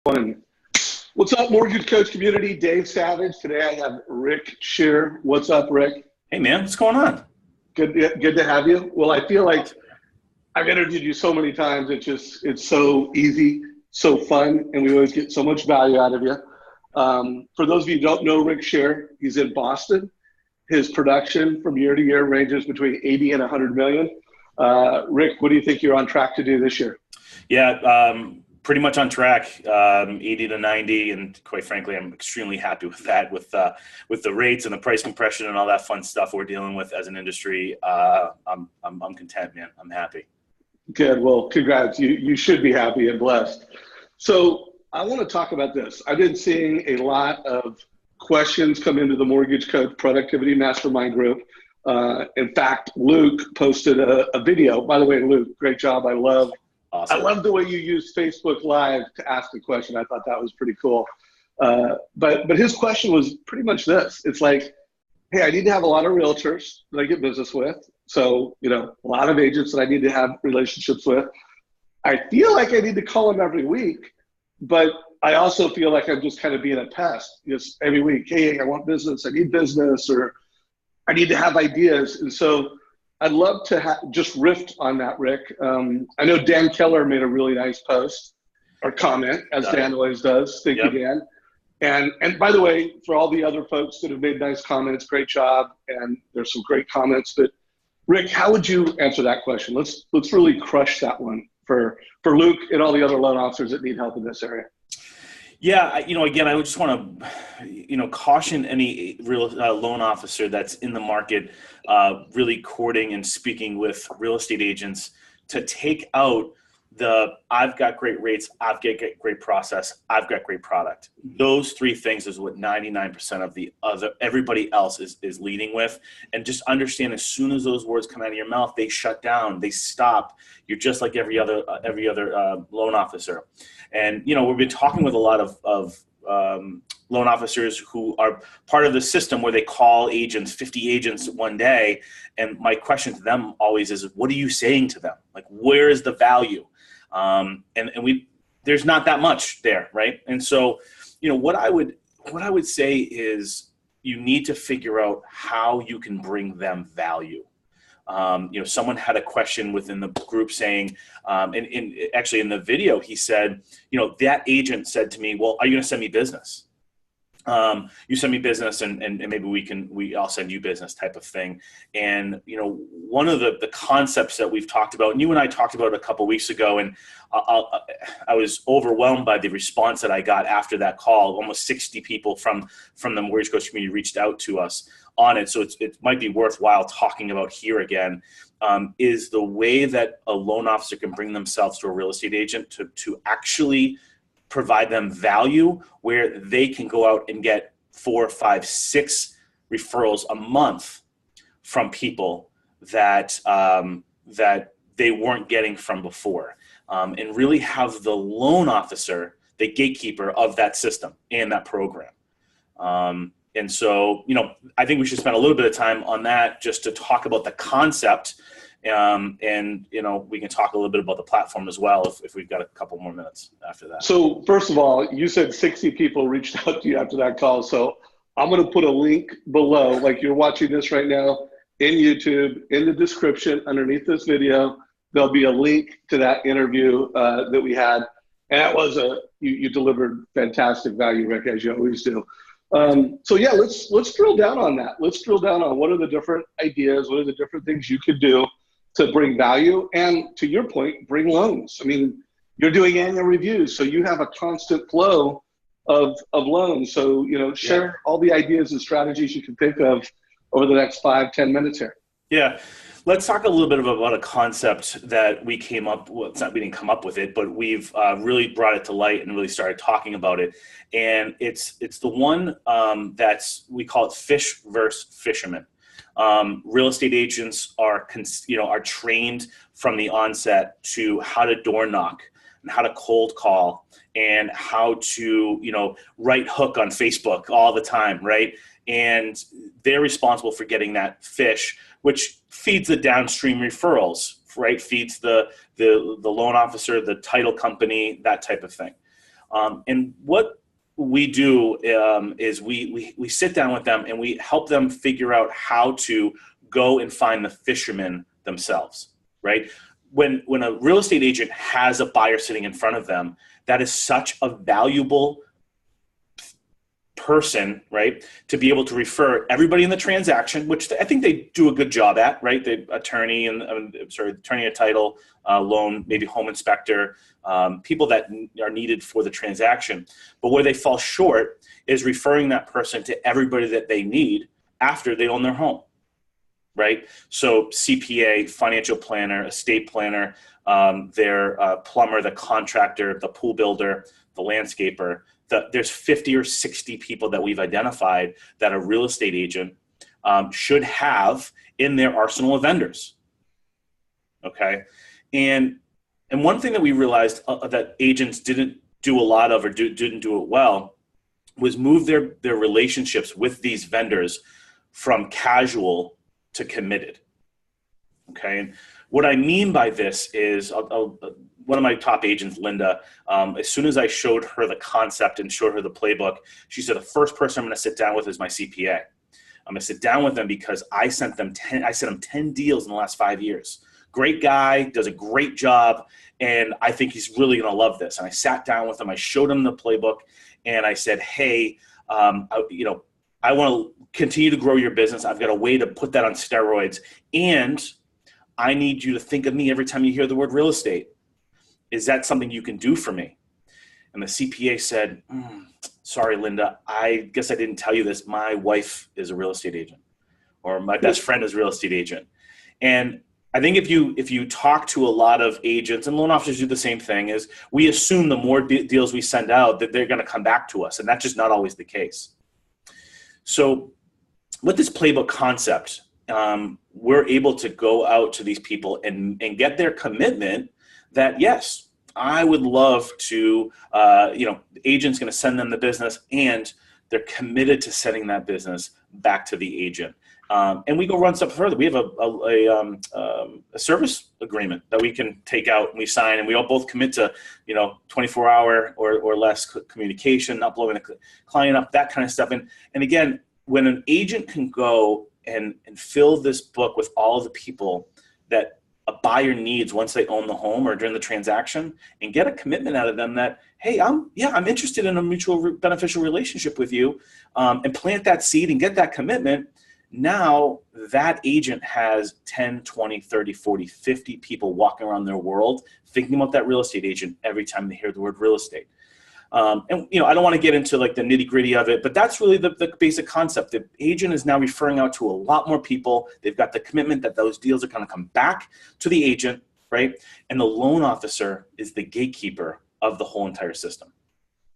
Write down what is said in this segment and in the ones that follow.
One. What's up, Mortgage Coach community? Dave Savage. Today I have Rick Scherer. What's up, Rick? Hey, man. What's going on? Good to have you. Well, I feel like I've interviewed you so many times. It's so easy, so fun, and we always get so much value out of you. For those of you who don't know Rick Scherer, he's in Boston. His production from year to year ranges between 80 and 100 million. Rick, what do you think you're on track to do this year? Yeah, pretty much on track, 80 to 90, and quite frankly, I'm extremely happy with that. With the rates and the price compression and all that fun stuff we're dealing with as an industry, I'm content, man. I'm happy. Good. Well, congrats. You should be happy and blessed. So I want to talk about this. I've been seeing a lot of questions come into the Mortgage Coach Productivity Mastermind group. In fact, Luke posted a video. By the way, Luke, great job. Awesome. I love the way you used Facebook Live to ask a question. I thought that was pretty cool. But his question was pretty much this. It's like, hey, I need to have a lot of realtors that I get business with. So, a lot of agents that I need to have relationships with. I feel like I need to call them every week, but I also feel like I'm just kind of being a pest. Just every week, hey, I want business, I need business, or I need to have ideas. And so I'd love to just riff on that, Rick. I know Dan Keller made a really nice post or comment, as Dan always does. Thank you, Dan. And by the way, for all the other folks that have made nice comments, great job. And there's some great comments. But Rick, how would you answer that question? Let's really crush that one for Luke and all the other loan officers that need help in this area. Yeah, again, I would just want to, caution any real loan officer that's in the market, really courting and speaking with real estate agents to take out I've got great rates, I've got great process, I've got great product. Those three things is what 99% of everybody else is leading with. And just understand, as soon as those words come out of your mouth, they shut down, they stop. You're just like every other loan officer. And, we've been talking with a lot of loan officers who are part of the system where they call agents, 50 agents one day. And my question to them always is, what are you saying to them? Like, where is the value? There's not that much there, right? And so, what I would say is you need to figure out how you can bring them value. Someone had a question within the group saying, and actually in the video, he said, that agent said to me, well, are you going to send me business? You send me business and maybe I'll send you business type of thing. And, one of the concepts that we've talked about, and you and I talked about it a couple of weeks ago, and I was overwhelmed by the response that I got after that call. Almost 60 people from the Mortgage Coach community reached out to us on it. So it might be worthwhile talking about here again, is the way that a loan officer can bring themselves to a real estate agent to actually provide them value, where they can go out and get 4, 5, 6 referrals a month from people that they weren't getting from before, and really have the loan officer the gatekeeper of that system and that program. And so, I think we should spend a little bit of time on that just to talk about the concept. And we can talk a little bit about the platform as well if we've got a couple more minutes after that. So first of all, you said 60 people reached out to you after that call. So I'm going to put a link below, like you're watching this right now in YouTube, in the description underneath this video. There'll be a link to that interview that we had. And that was you delivered fantastic value, Rick, as you always do. So yeah, let's drill down on that. Let's drill down on what are the different ideas, what are the different things you could do to bring value, and to your point, bring loans. I mean, you're doing annual reviews, so you have a constant flow of loans. So, share all the ideas and strategies you can think of over the next 5-10 minutes here. Yeah. Let's talk a little bit about a concept that we came up with. It's not, we didn't come up with it, but we've really brought it to light and really started talking about it. And it's the one we call it fish versus fisherman. Real estate agents are trained from the onset to how to door knock and how to cold call and how to, right hook on Facebook all the time, right? And they're responsible for getting that fish, which feeds the downstream referrals, right? Feeds the loan officer, the title company, that type of thing. And what we do is we sit down with them and we help them figure out how to go and find the fishermen themselves, right? When a real estate agent has a buyer sitting in front of them, that is such a valuable person, right, to be able to refer everybody in the transaction, which I think they do a good job at, right? The attorney attorney and title, loan, maybe home inspector, people that are needed for the transaction. But where they fall short is referring that person to everybody that they need after they own their home, right? So CPA, financial planner, estate planner, their plumber, the contractor, the pool builder, the landscaper. There's 50 or 60 people that we've identified that a real estate agent should have in their arsenal of vendors. Okay, and one thing that we realized that agents didn't do a lot of or didn't do it well was move their relationships with these vendors from casual to committed. Okay, and what I mean by this is one of my top agents, Linda, as soon as I showed her the concept and showed her the playbook, she said, the first person I'm going to sit down with is my CPA. I'm going to sit down with them because I sent them 10 deals in the last 5 years. Great guy, does a great job, and I think he's really going to love this. And I sat down with him, I showed him the playbook, and I said, hey, I want to continue to grow your business. I've got a way to put that on steroids, and I need you to think of me every time you hear the word real estate. Is that something you can do for me? And the CPA said, sorry, Linda, I guess I didn't tell you this. My wife is a real estate agent, or my best friend is a real estate agent. And I think if you talk to a lot of agents, and loan officers do the same thing, is we assume the more deals we send out that they're going to come back to us. And that's just not always the case. So with this playbook concept, we're able to go out to these people and get their commitment that, yes, I would love to, the agent's going to send them the business, and they're committed to sending that business back to the agent. And we go one step further. We have a service agreement that we can take out and we sign, and we all both commit to, 24-hour or less communication, not blowing the client up, that kind of stuff. And again, when an agent can go and fill this book with all the people that a buyer needs once they own the home or during the transaction, and get a commitment out of them that, hey, I'm interested in a mutual beneficial relationship with you, and plant that seed and get that commitment. Now that agent has 10, 20, 30, 40, 50 people walking around their world thinking about that real estate agent every time they hear the word real estate. And I don't want to get into like the nitty gritty of it, but that's really the basic concept. The agent is now referring out to a lot more people. They've got the commitment that those deals are going to come back to the agent, right? And the loan officer is the gatekeeper of the whole entire system.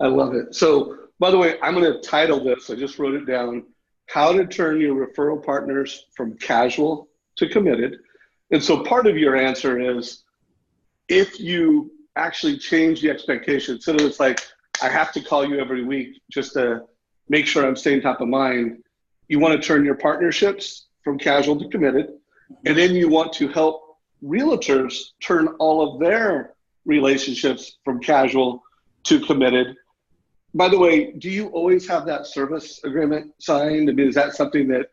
I love it. So, by the way, I'm going to title this, I just wrote it down, How to Turn Your Referral Partners from Casual to Committed. And so part of your answer is, if you actually change the expectation, instead of it's like, I have to call you every week just to make sure I'm staying top of mind, you want to turn your partnerships from casual to committed. And then you want to help realtors turn all of their relationships from casual to committed. By the way, do you always have that service agreement signed? I mean, is that something that,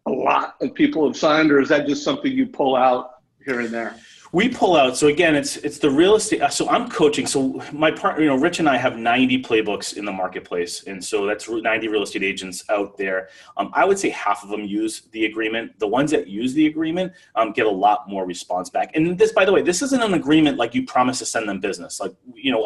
a lot of people have signed, or is that just something you pull out here and there? We pull out. So again, it's the real estate. So I'm coaching. So my partner, Rich and I have 90 playbooks in the marketplace. And so that's 90 real estate agents out there. I would say half of them use the agreement. The ones that use the agreement get a lot more response back. And this, by the way, this isn't an agreement like you promise to send them business. Like,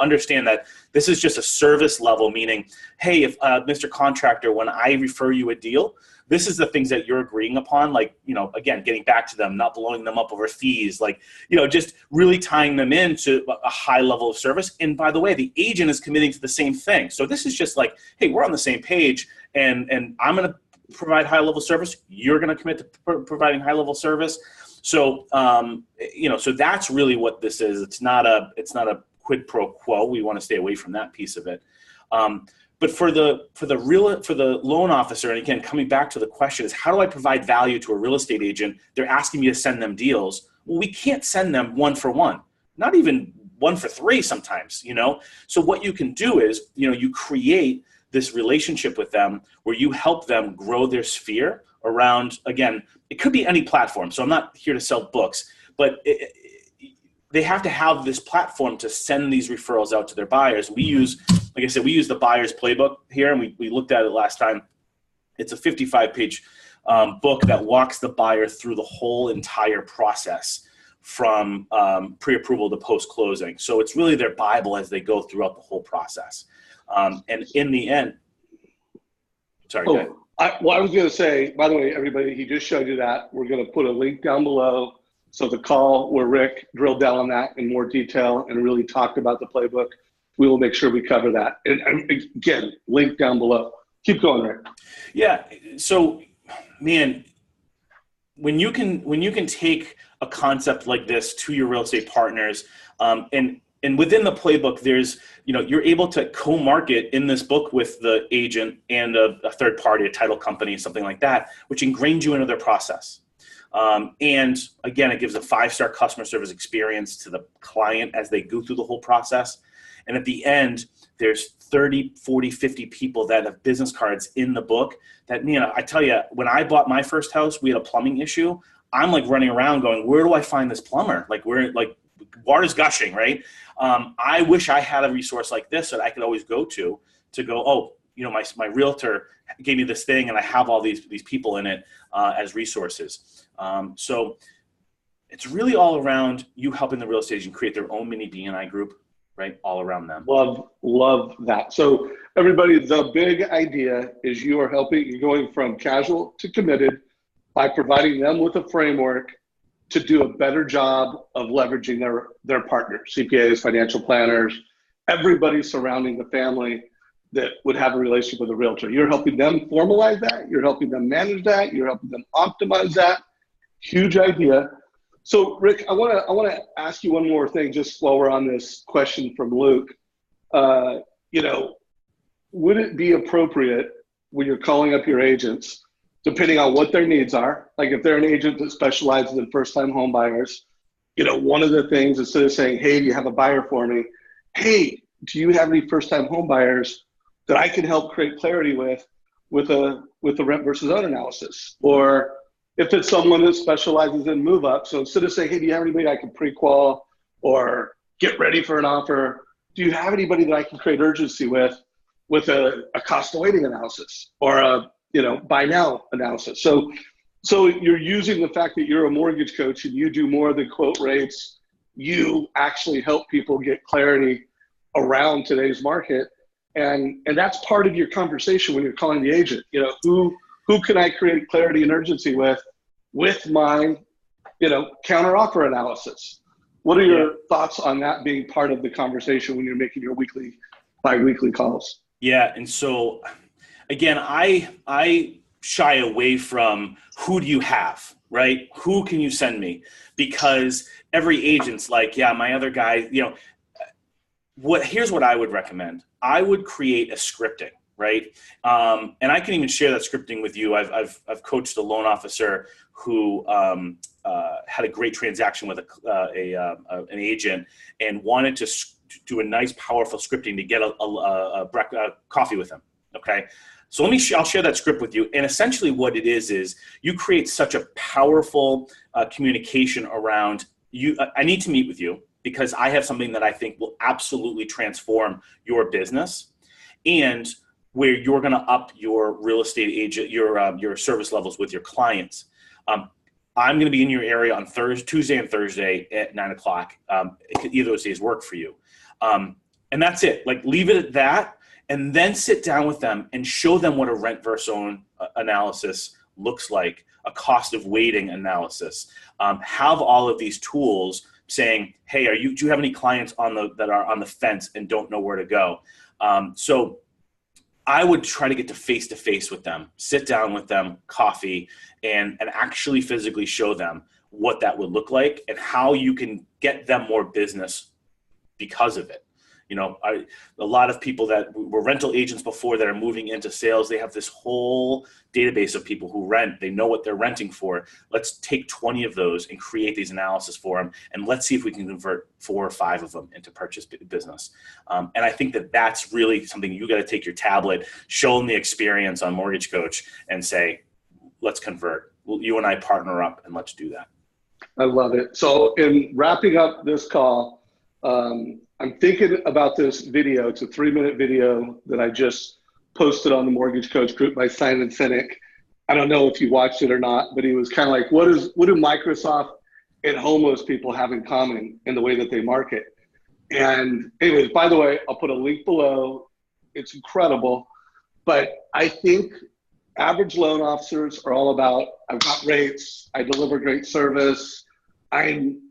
understand that this is just a service level, meaning, hey, if Mr. Contractor, when I refer you a deal, this is the things that you're agreeing upon, like, again, getting back to them, not blowing them up over fees, like, just really tying them into a high level of service. And by the way, the agent is committing to the same thing. So this is just like, hey, we're on the same page, and I'm going to provide high level service. You're going to commit to providing high level service. So, so that's really what this is. It's not a quid pro quo. We want to stay away from that piece of it. But for the loan officer, and again, coming back to the question is, how do I provide value to a real estate agent? They're asking me to send them deals. Well, we can't send them one for one, not even one for three sometimes, you know? So what you can do is, you know, you create this relationship with them where you help them grow their sphere around, again, it could be any platform. So I'm not here to sell books, but they have to have this platform to send these referrals out to their buyers. We use, like I said, we use the buyer's playbook here, and we looked at it last time. It's a 55-page book that walks the buyer through the whole entire process from pre-approval to post-closing. So it's really their Bible as they go throughout the whole process. And in the end, sorry, go ahead. I was going to say, by the way, everybody, he just showed you that. We're going to put a link down below. So the call where Rick drilled down on that in more detail and really talked about the playbook, we will make sure we cover that. And again, link down below. Keep going, Rick. Yeah. So, man, when you can take a concept like this to your real estate partners, and within the playbook, there's, you know, you're able to co-market in this book with the agent and a third party, a title company, something like that, which ingrains you into their process. And again, it gives a 5-star customer service experience to the client as they go through the whole process. And at the end, there's 30, 40, 50 people that have business cards in the book that, you know, I tell you, when I bought my first house, we had a plumbing issue. I'm like running around going, where do I find this plumber? Like, water's gushing, right? I wish I had a resource like this that I could always go to go, oh, you know, my realtor gave me this thing and I have all these people in it as resources. So it's really all around you helping the real estate agent create their own mini BNI group, right? All around them. Love that. So everybody, the big idea is you're going from casual to committed by providing them with a framework to do a better job of leveraging their partners, CPAs, financial planners, everybody surrounding the family that would have a relationship with a realtor. You're helping them formalize that. You're helping them manage that. You're helping them optimize that. Huge idea. So Rick, I want to ask you one more thing just while we're on this question from Luke. You know, would it be appropriate when you're calling up your agents, depending on what their needs are, like if they're an agent that specializes in first-time home buyers, you know, one of the things, instead of saying, hey, do you have a buyer for me? Hey, do you have any first-time home buyers that I can help create clarity with a rent versus own analysis? Or if it's someone that specializes in move up, so instead of saying, hey, do you have anybody I can pre-qual or get ready for an offer, do you have anybody that I can create urgency with a cost of waiting analysis or a, you know, buy now analysis? So you're using the fact that you're a mortgage coach and you do more than quote rates. You actually help people get clarity around today's market. And that's part of your conversation when you're calling the agent. You know, who can I create clarity and urgency with my, you know, counter offer analysis? What are your thoughts on that being part of the conversation when you're making your bi-weekly calls? Yeah. And so again, I shy away from who do you have, right? Who can you send me? Because every agent's like, yeah, my other guy, you know, here's what I would recommend. I would create a scripting, right? And I can even share that scripting with you. I've coached a loan officer who had a great transaction with an agent and wanted to do a nice, powerful scripting to get a coffee with him. Okay. So I'll share that script with you. And essentially what it is you create such a powerful communication around you. I need to meet with you because I have something that I think will absolutely transform your business and where you're going to up your real estate agent, your service levels with your clients. I'm going to be in your area on Tuesday and Thursday at 9:00. Either of those days work for you. And that's it. Like, leave it at that. And then sit down with them and show them what a rent versus own analysis looks like, a cost of waiting analysis. Have all of these tools saying, hey, do you have any clients that are on the fence and don't know where to go? So I would try to get to face with them, sit down with them, coffee, and actually physically show them what that would look like and how you can get them more business because of it. A lot of people that were rental agents before that are moving into sales, they have this whole database of people who rent. They know what they're renting for. Let's take 20 of those and create these analysis for them, and let's see if we can convert 4 or 5 of them into purchase business. And I think that that's really something you got to take your tablet, show them the experience on Mortgage Coach, and say, let's convert. You and I partner up, and let's do that. I love it. So in wrapping up this call, I'm thinking about this video. It's a 3-minute video that I just posted on the Mortgage Coach group by Simon Sinek. I don't know if you watched it or not, but he was kind of like, what do Microsoft and homeless people have in common in the way that they market? And anyways, by the way, I'll put a link below. It's incredible. But I think average loan officers are all about, I've got rates, I deliver great service, I'm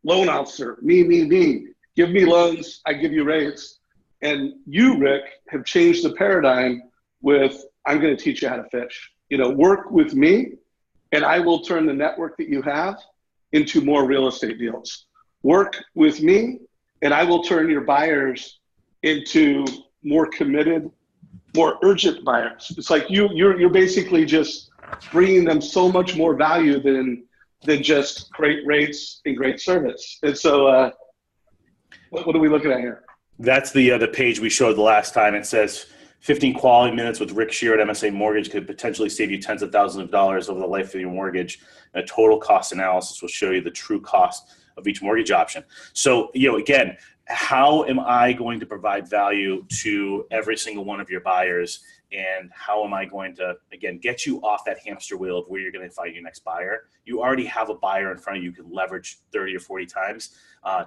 loan officer, me. Give me loans, I give you rates. And you, Rick, have changed the paradigm with, I'm going to teach you how to fish. Work with me, and I will turn the network that you have into more real estate deals. Work with me, and I will turn your buyers into more committed, more urgent buyers. It's like you're basically just bringing them so much more value than just great rates and great service. And so, what are we looking at here? That's the page we showed the last time. It says 15 quality minutes with Rick Scherer at MSA Mortgage could potentially save you tens of thousands of dollars over the life of your mortgage. And a total cost analysis will show you the true cost of each mortgage option. So, again, how am I going to provide value to every single one of your buyers? And how am I going to, again, get you off that hamster wheel of where you're going to find your next buyer? You already have a buyer in front of you. You can leverage 30 or 40 times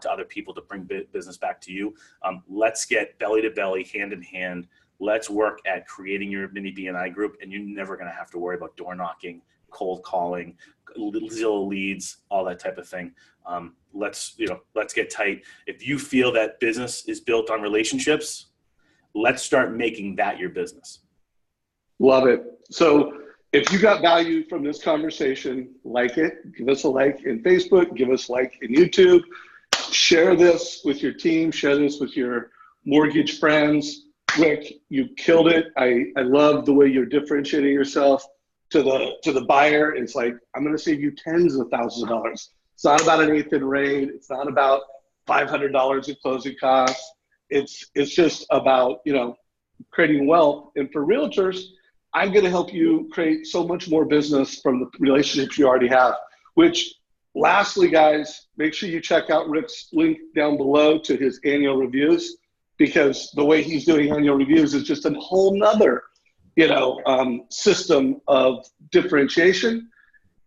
to other people to bring business back to you. Let's get belly to belly, hand in hand. Let's work at creating your mini BNI group, and you're never going to have to worry about door knocking, cold calling, Zillow leads, all that type of thing. Let's get tight. If you feel that business is built on relationships, let's start making that your business. Love it. So if you got value from this conversation, like it, give us a like in Facebook, give us a like in YouTube, share this with your team, share this with your mortgage friends. Rick, you killed it. I love the way you're differentiating yourself to the buyer. It's like, I'm going to save you tens of thousands of dollars. It's not about an eighth in rate. It's not about $500 in closing costs. It's just about, creating wealth. And for realtors, I'm going to help you create so much more business from the relationships you already have, which lastly, guys, make sure you check out Rick's link down below to his annual reviews, because the way he's doing annual reviews is just a whole nother, system of differentiation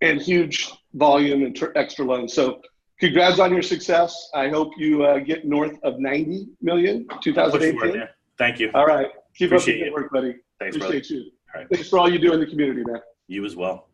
and huge volume and extra loans. So congrats on your success. I hope you get north of 90 million, 2018. Thank you. All right. Keep Appreciate up the good work, buddy. Thanks, Appreciate brother. you. All right. Thanks for all you do in the community, man. You as well.